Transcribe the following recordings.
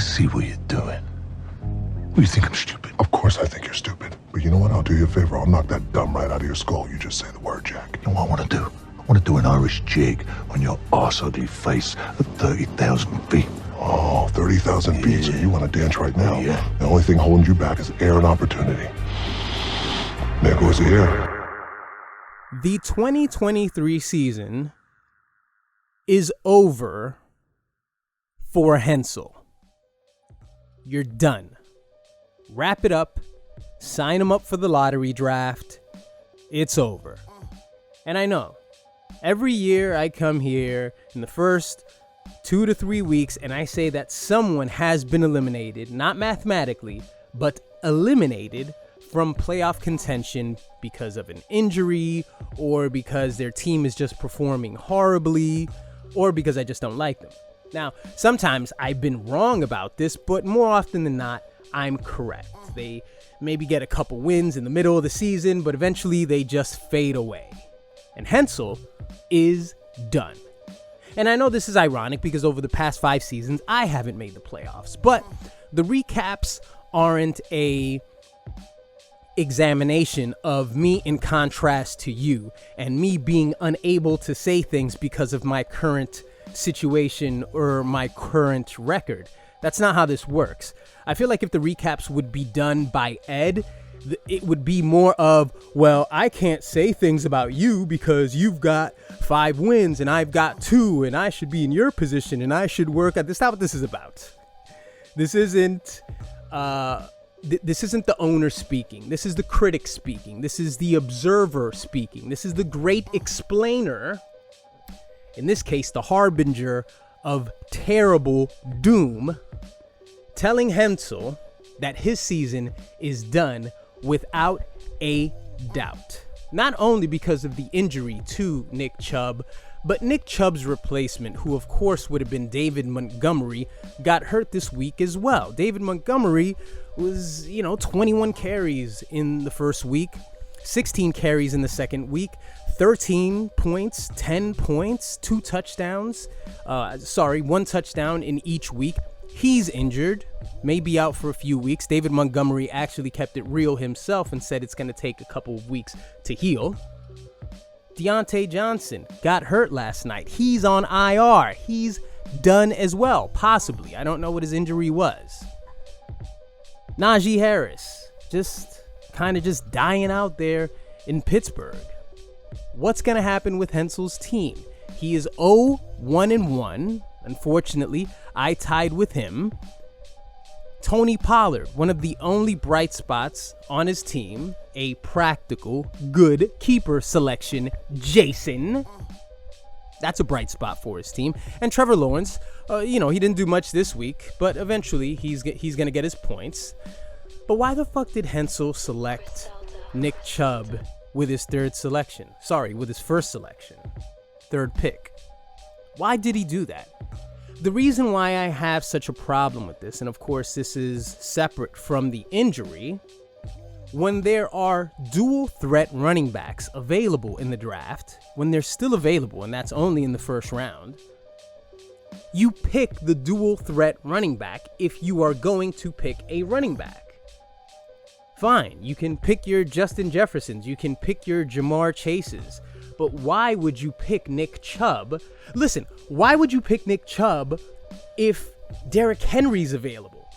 see what you're doing. What, you think I'm stupid? Of course I think you're stupid. But you know what? I'll do you a favor. I'll knock that dumb right out of your skull. You just say the word, Jack. You know what I want to do? I want to do an Irish jig on your arse-ugly face at 30,000 feet. Oh, 30,000 feet, so you want to dance right now. Yeah. The only thing holding you back is air and opportunity. There goes the air. The 2023 season is over for Hensel. You're done. Wrap it up. Sign him up for the lottery draft. It's over. And I know, every year I come here in the first 2 to 3 weeks and I say that someone has been eliminated, not mathematically, but eliminated from playoff contention because of an injury, or because their team is just performing horribly, or because I just don't like them. Now, sometimes I've been wrong about this, but more often than not, I'm correct. They maybe get a couple wins in the middle of the season, but eventually they just fade away. And Hensel is done. And I know this is ironic because over the past 5 seasons, I haven't made the playoffs, but the recaps aren't a examination of me in contrast to you and me being unable to say things because of my current situation or my current record. That's not how this works. I feel like if the recaps would be done by Ed, it would be more of, well, I can't say things about you because you've got 5 wins and I've got 2 and I should be in your position and I should work at this. That's not what this is about. This isn't the owner speaking. This is the critic speaking. This is the observer speaking. This is the great explainer, in this case, the harbinger of terrible doom, telling Hensel that his season is done without a doubt. Not only because of the injury to Nick Chubb, but Nick Chubb's replacement, who of course would have been David Montgomery, got hurt this week as well. David Montgomery was, 21 carries in the first week, 16 carries in the second week, 13 points, 10 points, 2 touchdowns. 1 touchdown in each week. He's injured, may be out for a few weeks. David Montgomery actually kept it real himself and said it's going to take a couple of weeks to heal. Deontay Johnson got hurt last night. He's on IR. He's done as well, possibly. I don't know what his injury was. Najee Harris, just dying out there in Pittsburgh. What's going to happen with Hensel's team? He is 0-1-1. Unfortunately, I tied with him. Tony Pollard, one of the only bright spots on his team, a practical, good keeper selection, Jason. That's a bright spot for his team. And Trevor Lawrence, he didn't do much this week, but eventually he's going to get his points. But why the fuck did Hensel select Nick Chubb with his first selection, 3rd pick? Why did he do that? The reason why I have such a problem with this, and of course this is separate from the injury, when there are dual threat running backs available in the draft, when they're still available, and that's only in the first round, you pick the dual threat running back if you are going to pick a running back. Fine, you can pick your Justin Jeffersons, you can pick your Jamar Chases, but why would you pick Nick Chubb? Listen, why would you pick Nick Chubb if Derrick Henry's available?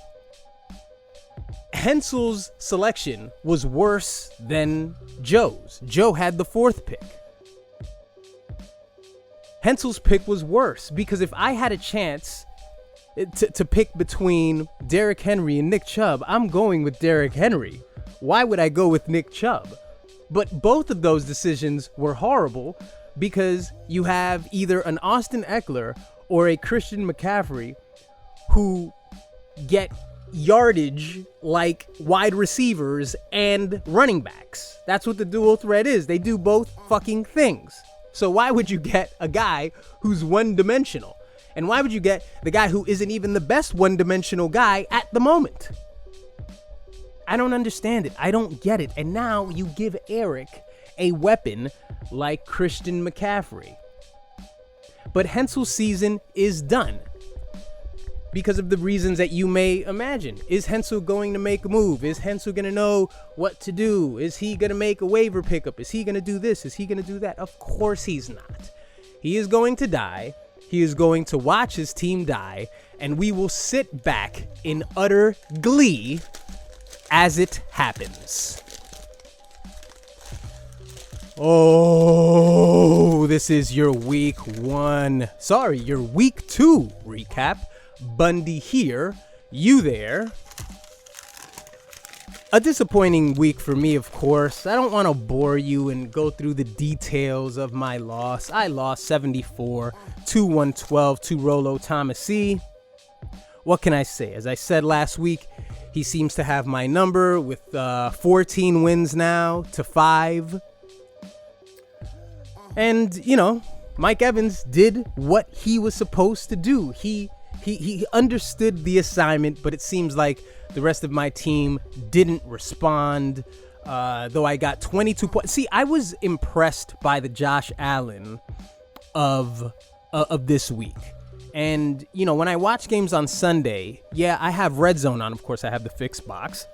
Hensel's selection was worse than Joe's. Joe had the 4th pick. Hensel's pick was worse because if I had a chance to pick between Derrick Henry and Nick Chubb, I'm going with Derrick Henry. Why would I go with Nick Chubb? But both of those decisions were horrible because you have either an Austin Eckler or a Christian McCaffrey who get yardage like wide receivers and running backs. That's what the dual threat is. They do both fucking things. So why would you get a guy who's one-dimensional? And why would you get the guy who isn't even the best one-dimensional guy at the moment? I don't understand it. I don't get it. And now you give Eric a weapon like Christian McCaffrey. But Hensel's season is done. because of the reasons that you may imagine. Is Hensel going to make a move? Is Hensel going to know what to do? Is he going to make a waiver pickup? Is he going to do this? Is he going to do that? Of course he's not. He is going to die. He is going to watch his team die, and we will sit back in utter glee as it happens. Oh, this is your week 2 recap. Bundy here, you there. A disappointing week for me, of course. I don't want to bore you and go through the details of my loss. I lost 74 to 112 to Rollo Tomassi. What can I say? As I said last week, he seems to have my number with 14 wins now to 5. And, you know, Mike Evans did what he was supposed to do. He understood the assignment, but it seems like the rest of my team didn't respond, though I got 22 points. See, I was impressed by the Josh Allen of this week. And, you know, when I watch games on Sunday, yeah, I have Red Zone on. Of course, I have the fixed box.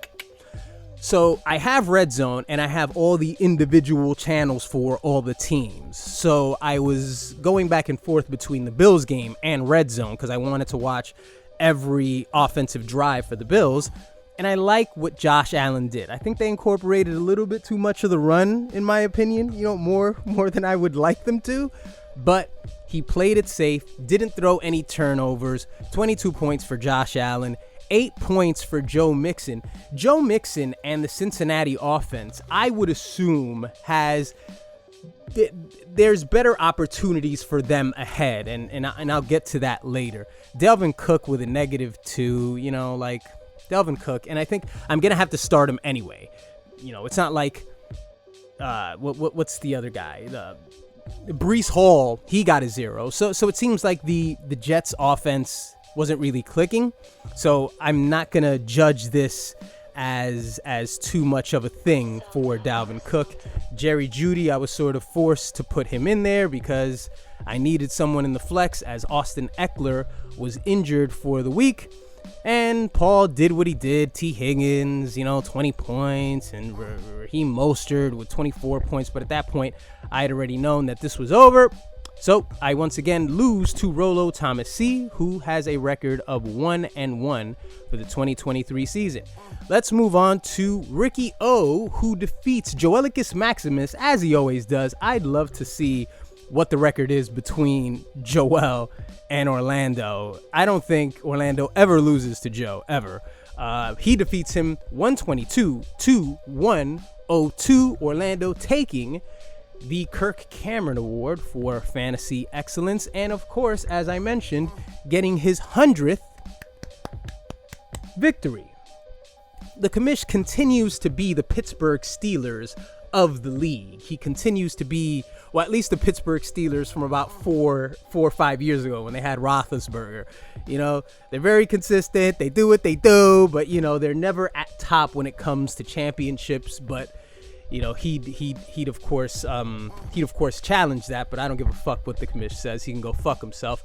So I have Red Zone, and I have all the individual channels for all the teams. So I was going back and forth between the Bills game and Red Zone because I wanted to watch every offensive drive for the Bills. And I like what Josh Allen did. I think they incorporated a little bit too much of the run, in my opinion, you know, more than I would like them to. But he played it safe, didn't throw any turnovers, 22 points for Josh Allen. 8 points for Joe Mixon. Joe Mixon and the Cincinnati offense, I would assume, there's better opportunities for them ahead, and I'll get to that later. Dalvin Cook with a -2, you know, like Dalvin Cook, and I think I'm gonna have to start him anyway. You know, it's not like what's the other guy? Breece Hall, he got a 0. So it seems like the Jets offense wasn't really clicking. So I'm not going to judge this as too much of a thing for Dalvin Cook. Jerry Jeudy, I was sort of forced to put him in there because I needed someone in the flex as Austin Eckler was injured for the week. And Paul did what he did. T. Higgins, 20 points, and Raheem Mostert with 24 points. But at that point, I had already known that this was over. So I once again lose to Rollo Tomassi, who has a record of 1-1 for the 2023 season. Let's move on to Ricky O, who defeats Joelicus Maximus, as he always does. I'd love to see what the record is between Joel and Orlando. I don't think Orlando ever loses to Joe, ever. He defeats him 122 to 102, Orlando taking the Kirk Cameron Award for Fantasy Excellence, and of course, as I mentioned, getting his 100th victory. The commish continues to be the Pittsburgh Steelers of the league. He continues to be, well, at least the Pittsburgh Steelers from about four or 5 years ago when they had Roethlisberger. They're very consistent. They do what they do, but they're never at top when it comes to championships. But he'd of course challenge that, but I don't give a fuck what the commish says. He can go fuck himself.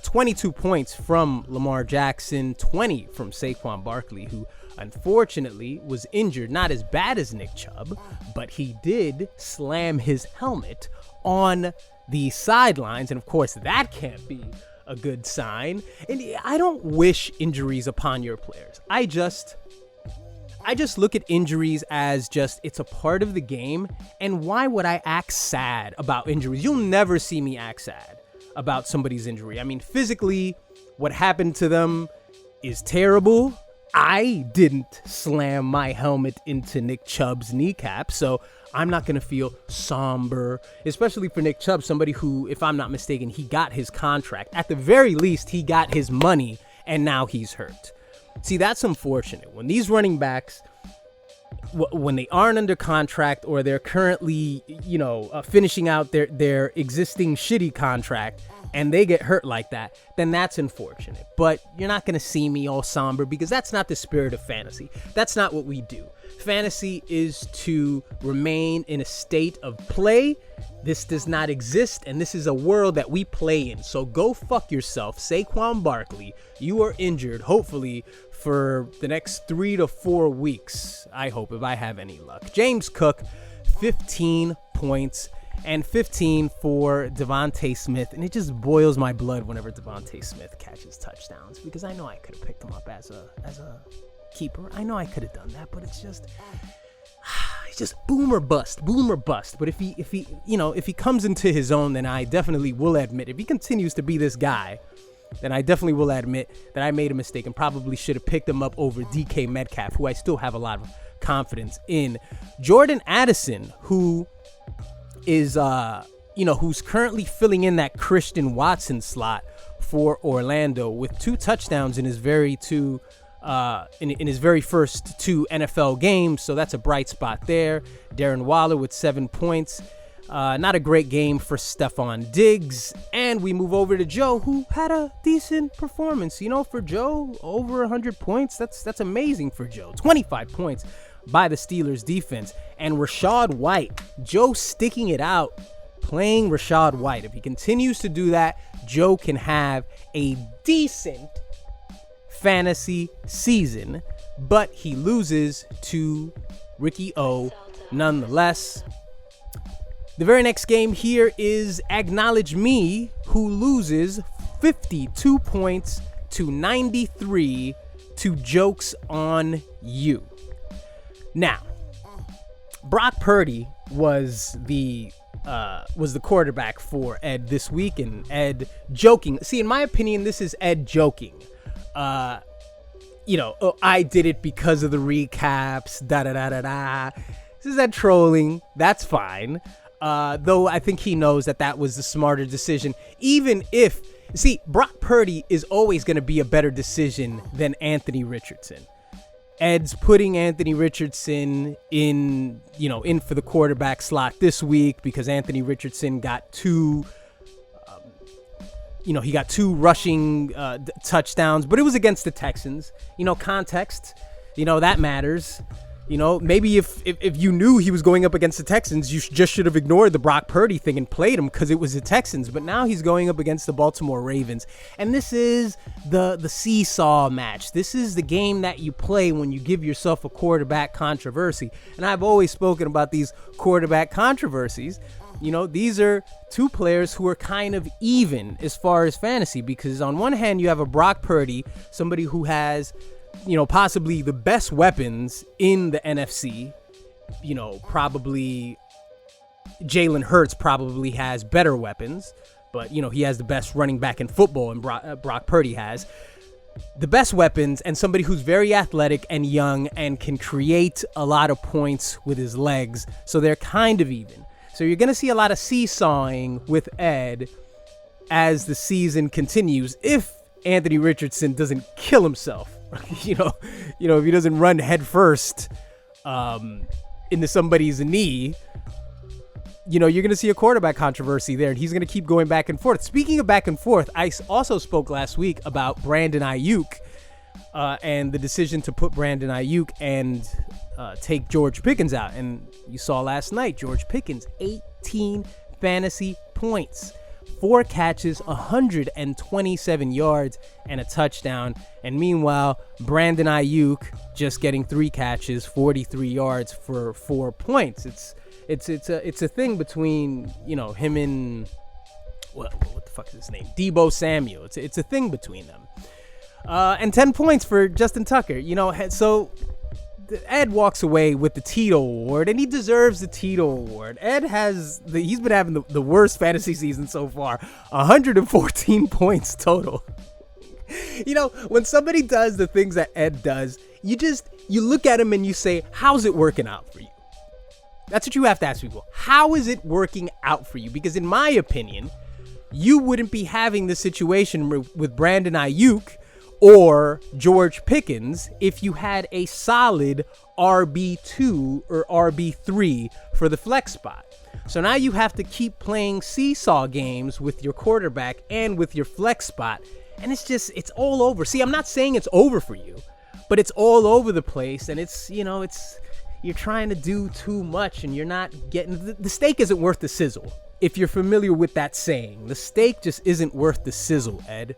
22 points from Lamar Jackson, 20 from Saquon Barkley, who unfortunately was injured, not as bad as Nick Chubb, but he did slam his helmet on the sidelines, and of course that can't be a good sign. And I don't wish injuries upon your players. I just look at injuries as it's a part of the game, and why would I act sad about injuries? You'll never see me act sad about somebody's injury. I mean, physically, what happened to them is terrible. I didn't slam my helmet into Nick Chubb's kneecap, so I'm not going to feel somber, especially for Nick Chubb, somebody who, if I'm not mistaken, he got his contract. At the very least, he got his money, and now he's hurt. See, that's unfortunate. When these running backs, when they aren't under contract or they're currently, finishing out their existing shitty contract, and they get hurt like that, then that's unfortunate. But you're not going to see me all somber, because that's not the spirit of fantasy. That's not what we do. Fantasy is to remain in a state of play. This does not exist, and this is a world that we play in. So go fuck yourself, Saquon Barkley. You are injured, hopefully, for the next 3 to 4 weeks, I hope, if I have any luck. James Cook, 15 points. And 15 for Devontae Smith. And it just boils my blood whenever Devontae Smith catches touchdowns, because I know I could have picked him up as a keeper. I know I could have done that, but it's just boom or bust. But if he comes into his own, then I definitely will admit, if he continues to be this guy, then I definitely will admit that I made a mistake and probably should have picked him up over DK Metcalf, who I still have a lot of confidence in. Jordan Addison, who is who's currently filling in that Christian Watson slot for Orlando with 2 touchdowns in his very first 2 NFL games, so that's a bright spot there. Darren Waller with 7 points. Not a great game for Stephon Diggs. And we move over to Joe, who had a decent performance. For Joe, over 100 points. That's amazing for Joe. 25 points by the Steelers defense. And Rachaad White, Joe sticking it out, playing Rachaad White. If he continues to do that, Joe can have a decent fantasy season, but he loses to Ricky O nonetheless. The very next game here is Acknowledge Me, who loses 52 points to 93 to Jokes on You. Now, Brock Purdy was the quarterback for Ed this week, and Ed joking. See, in my opinion, this is Ed joking. I did it because of the recaps, da-da-da-da-da. This is Ed trolling. That's fine. Though I think he knows that was the smarter decision. Even if, Brock Purdy is always going to be a better decision than Anthony Richardson. Ed's putting Anthony Richardson in for the quarterback slot this week because Anthony Richardson got 2 rushing touchdowns, but it was against the Texans. Context, that matters. Maybe if you knew he was going up against the Texans, you just should have ignored the Brock Purdy thing and played him because it was the Texans. But now he's going up against the Baltimore Ravens. And this is the seesaw match. This is the game that you play when you give yourself a quarterback controversy. And I've always spoken about these quarterback controversies. These are 2 players who are kind of even as far as fantasy, because on one hand, you have a Brock Purdy, somebody who has possibly the best weapons in the NFC. Probably Jalen Hurts probably has better weapons, but he has the best running back in football, and Brock Purdy has the best weapons, and somebody who's very athletic and young and can create a lot of points with his legs. So they're kind of even. So you're going to see a lot of seesawing with Ed as the season continues, if Anthony Richardson doesn't kill himself. If he doesn't run head first into somebody's knee, you're going to see a quarterback controversy there, and he's going to keep going back and forth. Speaking of back and forth, I also spoke last week about Brandon Ayuk and the decision to put Brandon Ayuk and take George Pickens out. And you saw last night, George Pickens, 18 fantasy points. 4 catches, 127 yards, and a touchdown. And meanwhile, Brandon Ayuk just getting 3 catches, 43 yards for 4 points. It's a thing between him and what the fuck is his name? Deebo Samuel. It's a thing between them. And 10 points for Justin Tucker. So Ed walks away with the Tito Award, and he deserves the Tito Award. Ed he's been having the worst fantasy season so far, 114 points total. When somebody does the things that Ed does, you look at him and you say, how's it working out for you? That's what you have to ask people. How is it working out for you? Because in my opinion, you wouldn't be having the situation with Brandon Ayuk or George Pickens if you had a solid RB2 or RB3 for the flex spot. So now you have to keep playing seesaw games with your quarterback and with your flex spot. And it's all over. See, I'm not saying it's over for you, but it's all over the place. And you're trying to do too much and you're not getting, the steak isn't worth the sizzle. If you're familiar with that saying, the steak just isn't worth the sizzle, Ed.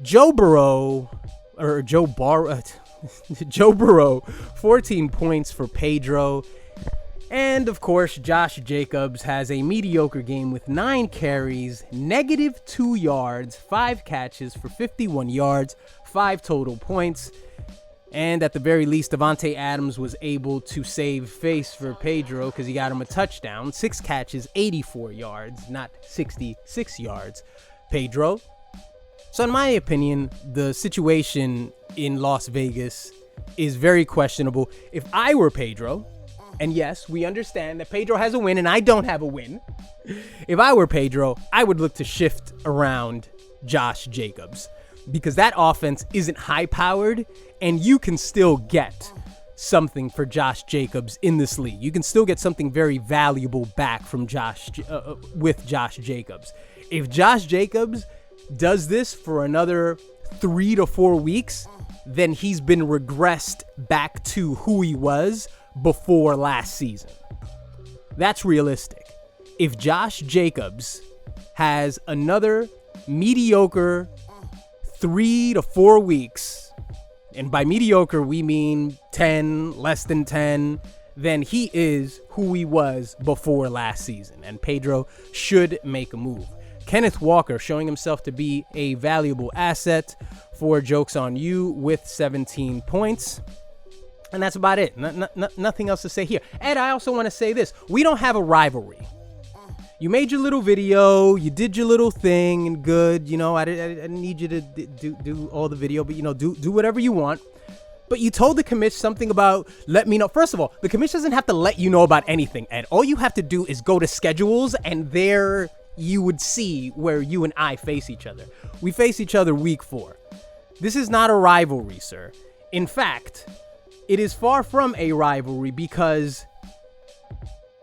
Joe Burrow, 14 points for Pedro. And of course, Josh Jacobs has a mediocre game with 9 carries, -2 yards, 5 catches for 51 yards, 5 total points. And at the very least, Davante Adams was able to save face for Pedro because he got him a touchdown. 6 catches, 84 yards, not 66 yards. Pedro. So in my opinion, the situation in Las Vegas is very questionable. If I were Pedro, and yes, we understand that Pedro has a win and I don't have a win. If I were Pedro, I would look to shift around Josh Jacobs because that offense isn't high-powered and you can still get something for Josh Jacobs in this league. You can still get something very valuable back from with Josh Jacobs. If Josh Jacobs does this for another 3 to 4 weeks, then he's been regressed back to who he was before last season. That's realistic. If Josh Jacobs has another mediocre 3 to 4 weeks, and by mediocre we mean 10, less than 10, then he is who he was before last season, and Pedro should make a move. Kenneth Walker showing himself to be a valuable asset for Jokes on You with 17 points. And that's about it. Nothing else to say here. Ed, I also want to say this. We don't have a rivalry. You made your little video. You did your little thing and good. I didn't need you to do all the video, but, do whatever you want. But you told the commish something about let me know. First of all, the commish doesn't have to let you know about anything, Ed. All you have to do is go to schedules and there you would see where you and I face each other. We face each other week 4. This is not a rivalry, sir. In fact, it is far from a rivalry because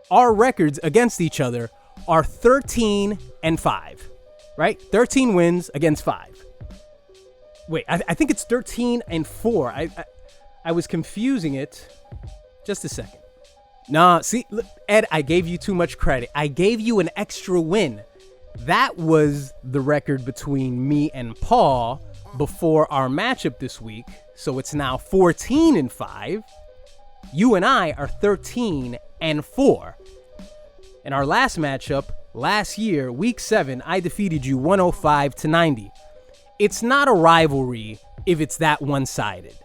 our records against each other are 13-5, right? 13 wins against 5. Wait, I think it's 13-4. I was confusing it. Just a second. Nah, see, look, Ed, I gave you too much credit. I gave you an extra win. That was the record between me and Paul before our matchup this week. So it's now 14-5. You and I are 13-4. In our last matchup, last year, week 7, I defeated you 105-90. It's not a rivalry if it's that one-sided.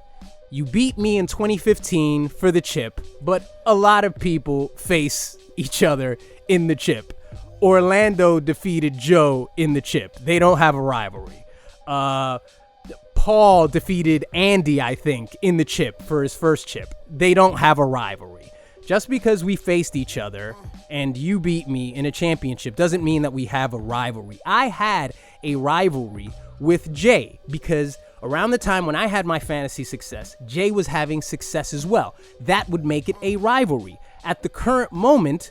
You beat me in 2015 for the chip, but a lot of people face each other in the chip. Orlando defeated Joe in the chip. They don't have a rivalry. Paul defeated Andy, I think, in the chip for his first chip. They don't have a rivalry. Just because we faced each other and you beat me in a championship doesn't mean that we have a rivalry. I had a rivalry with Jay because around the time when I had my fantasy success, Jay was having success as well. That would make it a rivalry. At the current moment,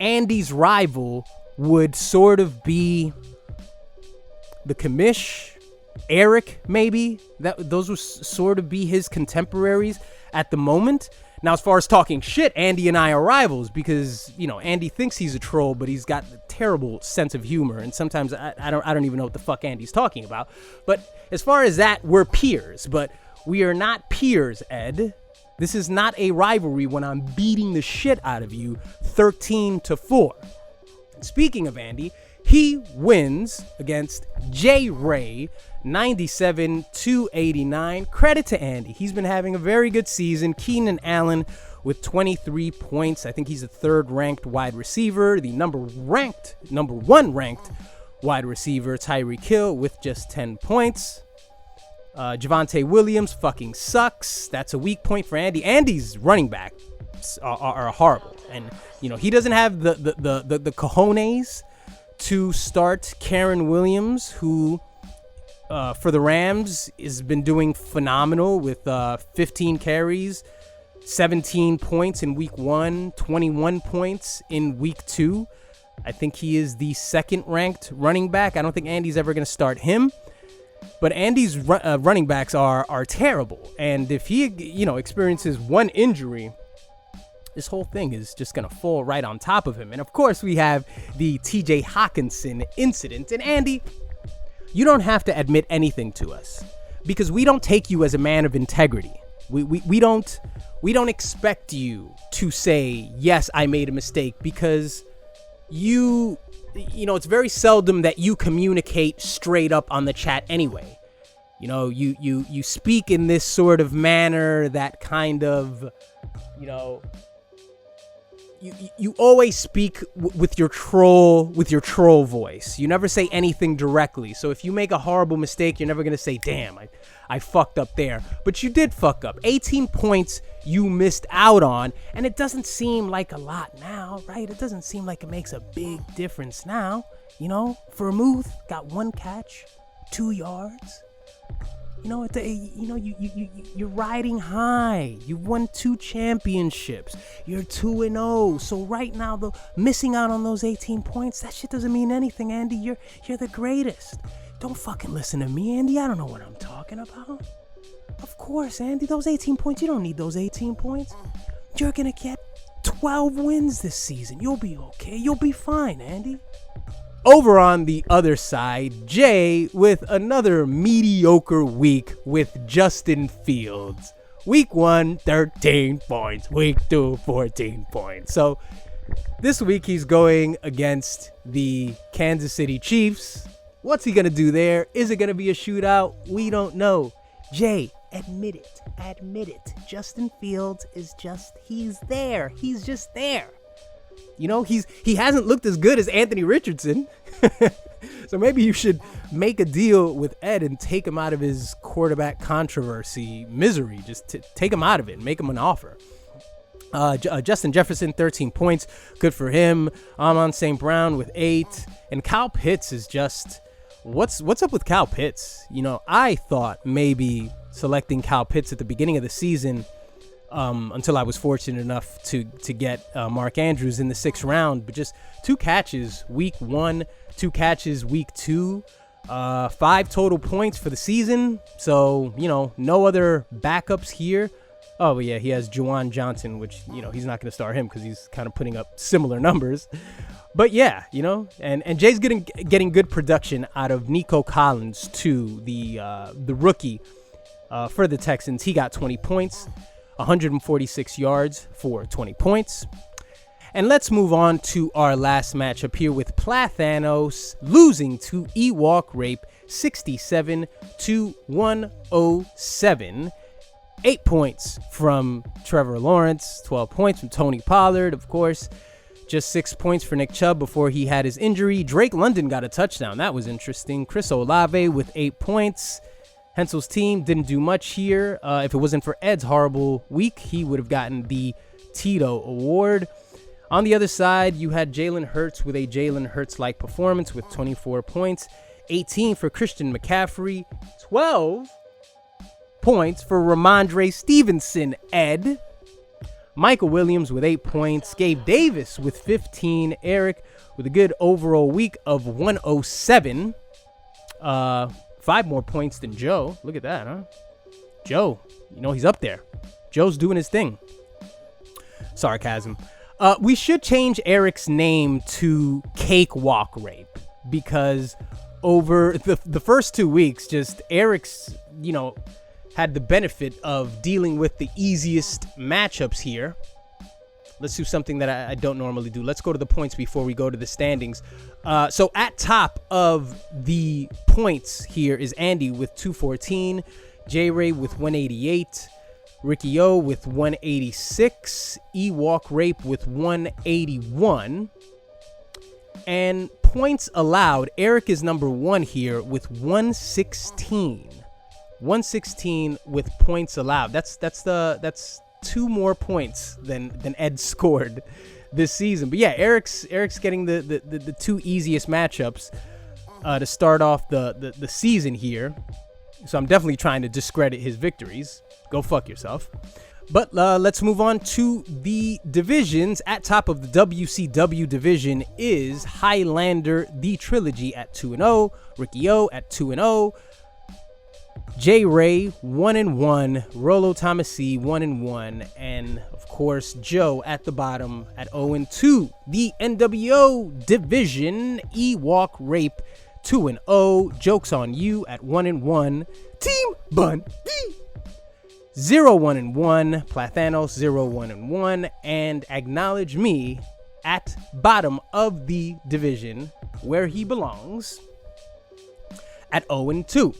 Andy's rival would sort of be the commish, Eric, maybe. Those would sort of be his contemporaries at the moment. Now, as far as talking shit, Andy and I are rivals because, Andy thinks he's a troll, but he's got a terrible sense of humor. And sometimes I don't even know what the fuck Andy's talking about. But as far as that, we're peers. But we are not peers, Ed. This is not a rivalry when I'm beating the shit out of you 13-4. Speaking of Andy, he wins against J. Ray 97-89. Credit to Andy. He's been having a very good season. Keenan Allen with 23 points. I think he's the 3rd ranked wide receiver. The number 1 ranked wide receiver, Tyreek Hill, with just 10 points. Javonte Williams fucking sucks. That's a weak point for Andy. Andy's running backs are horrible. And, he doesn't have the cojones to start Karen Williams, who for the Rams has been doing phenomenal with 15 carries, 17 points in week 1, 21 points in week 2. I think he is the second ranked running back. I don't think Andy's ever going to start him. But Andy's running backs are terrible. And if he, experiences one injury, this whole thing is just going to fall right on top of him. And of course, we have the TJ Hawkinson incident. And Andy, you don't have to admit anything to us because we don't take you as a man of integrity. We don't expect you to say, yes, I made a mistake, because it's very seldom that you communicate straight up on the chat anyway. You speak in this sort of manner that kind of, you always speak with your troll voice. You never say anything directly. So if you make a horrible mistake, you're never going to say, damn, I fucked up there. But you did fuck up. 18 points you missed out on, and it doesn't seem like a lot now, right? It doesn't seem like it makes a big difference now. Vermouth got 1 catch, 2 yards. You're riding high. You've won 2 championships. You're 2-0. So right now, though, missing out on those 18 points, that shit doesn't mean anything, Andy. You're the greatest. Don't fucking listen to me, Andy. I don't know what I'm talking about. Of course, Andy, those 18 points, you don't need those 18 points. You're gonna get 12 wins this season. You'll be okay. You'll be fine, Andy. Over on the other side, Jay with another mediocre week with Justin Fields. Week 1, 13 points. Week 2, 14 points. So this week he's going against the Kansas City Chiefs. What's he going to do there? Is it going to be a shootout? We don't know. Jay, admit it. Admit it. Justin Fields he's there. He's just there. He hasn't looked as good as Anthony Richardson. So maybe you should make a deal with Ed and take him out of his quarterback controversy misery. Just take him out of it and make him an offer. Justin Jefferson, 13 points. Good for him. Amon St. Brown with 8. And Kyle Pitts is just... What's up with Kyle Pitts? I thought maybe selecting Kyle Pitts at the beginning of the season... until I was fortunate enough to get Mark Andrews in the 6th round. But just 2 catches week 1, 2 catches week 2, 5 total points for the season. So, no other backups here. Oh, yeah, he has Juwan Johnson, which, he's not going to start him because he's kind of putting up similar numbers. But yeah, and Jay's getting good production out of Nico Collins too, the rookie for the Texans. He got 20 points. 146 yards for 20 points. And let's move on to our last matchup here with Plathanos losing to Ewok Rape 67-107. 8 points from Trevor Lawrence, 12 points from Tony Pollard, of course. Just 6 points for Nick Chubb before he had his injury. Drake London got a touchdown. That was interesting. Chris Olave with 8 points. Hensel's team didn't do much here. If it wasn't for Ed's horrible week, he would have gotten the Tito Award. On the other side, you had Jalen Hurts with a Jalen Hurts-like performance with 24 points. 18 for Christian McCaffrey. 12 points for Ramondre Stevenson, Ed. Michael Williams with 8 points. Gabe Davis with 15. Eric with a good overall week of 107. 5 more points than Joe. Look at that, huh? Joe, he's up there. Joe's doing his thing. Sarcasm. We should change Eric's name to Cakewalk Rape because over the first 2 weeks, just Eric's, had the benefit of dealing with the easiest matchups here. Let's do something that I don't normally do. Let's go to the points before we go to the standings. So at top of the points here is Andy with 214, J-Ray with 188, Ricky O with 186, Ewok Rape with 181. And points allowed, Eric is number 1 here with 116. 116 with points allowed. That's 2 more points than Ed scored this season. But yeah, Eric's getting the 2 easiest matchups. to start off the season here. So I'm definitely trying to discredit his victories. Go fuck yourself. But let's move on to the divisions. At top of the WCW division is Highlander, the Trilogy at 2-0. Ricky O at 2-0. J Ray 1-1. Rolo Tomassi 1-1. And of course, Joe at the bottom at 0-2. The NWO division, Ewok Rape 2-0. Joke's on You at 1-1. Team Bundy 0-1-1, Plathanos 0-1-1, and Acknowledge Me at bottom of the division where he belongs at 0-2.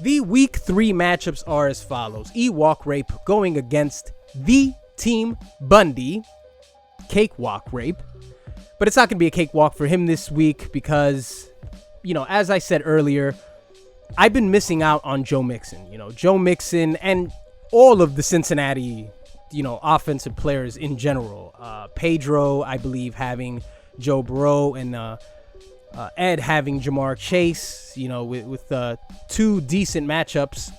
The week 3 matchups are as follows: Ewok Rape going against the Team Bundy, Cakewalk Rape, but it's not going to be a cakewalk for him this week because, you know, as I said earlier, I've been missing out on Joe Mixon. You know, Joe Mixon and all of the Cincinnati, you know, offensive players in general. Pedro, I believe, having Joe Burrow, and Ed having Jamar Chase, you know, with 2 decent matchups.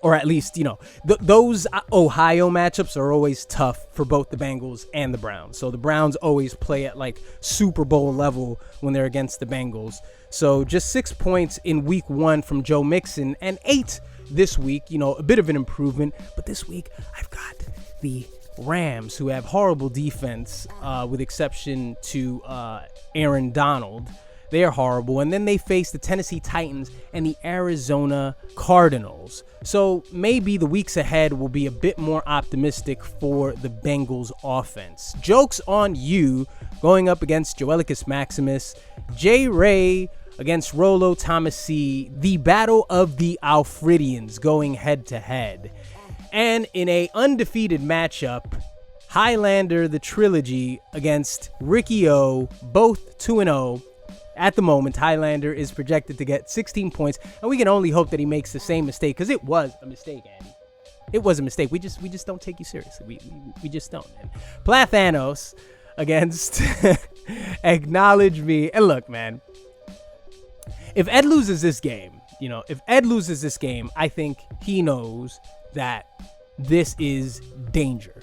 Or at least, you know, those Ohio matchups are always tough for both the Bengals and the Browns. So the Browns always play at like Super Bowl level when they're against the Bengals. So just 6 points in week 1 from Joe Mixon and 8 this week, you know, a bit of an improvement. But this week I've got the Rams, who have horrible defense, with exception to Aaron Donald. They are horrible. And then they face the Tennessee Titans and the Arizona Cardinals. So maybe the weeks ahead will be a bit more optimistic for the Bengals offense. Joke's on You going up against Joelicus Maximus. J Ray against Rolo Tomassi. The battle of the Alfredians going head to head. And in a undefeated matchup, Highlander, the Trilogy against Ricky O, both 2-0. At the moment, Highlander is projected to get 16 points, and we can only hope that he makes the same mistake, because it was a mistake, Andy. It was a mistake. We just don't take you seriously. We just don't. And Plathanos against Acknowledge Me. And look, man, if Ed loses this game, I think he knows that this is danger,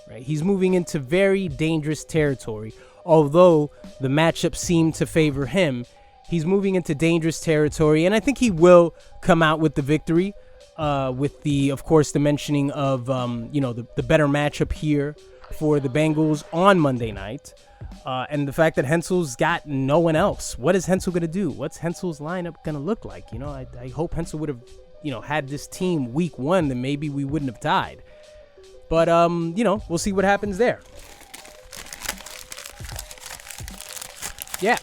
right? He's moving into very dangerous territory. Although the matchup seemed to favor him, he's moving into dangerous territory, and I think he will come out with the victory, with of course, the mentioning of, the better matchup here for the Bengals on Monday night, and the fact that Hensel's got no one else. What is Hensel going to do? What's Hensel's lineup going to look like? You know, I hope Hensel would have, had this team week 1, then maybe we wouldn't have died. But, we'll see what happens there. Yeah.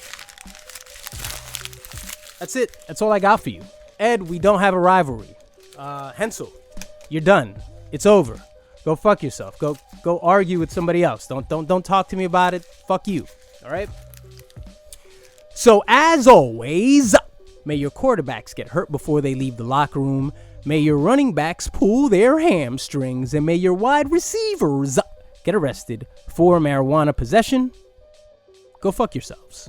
That's it. That's all I got for you. Ed, we don't have a rivalry. Hensel, you're done. It's over. Go fuck yourself. Go argue with somebody else. Don't talk to me about it. Fuck you. All right? So, as always, may your quarterbacks get hurt before they leave the locker room. May your running backs pull their hamstrings, and may your wide receivers get arrested for marijuana possession. Go fuck yourselves.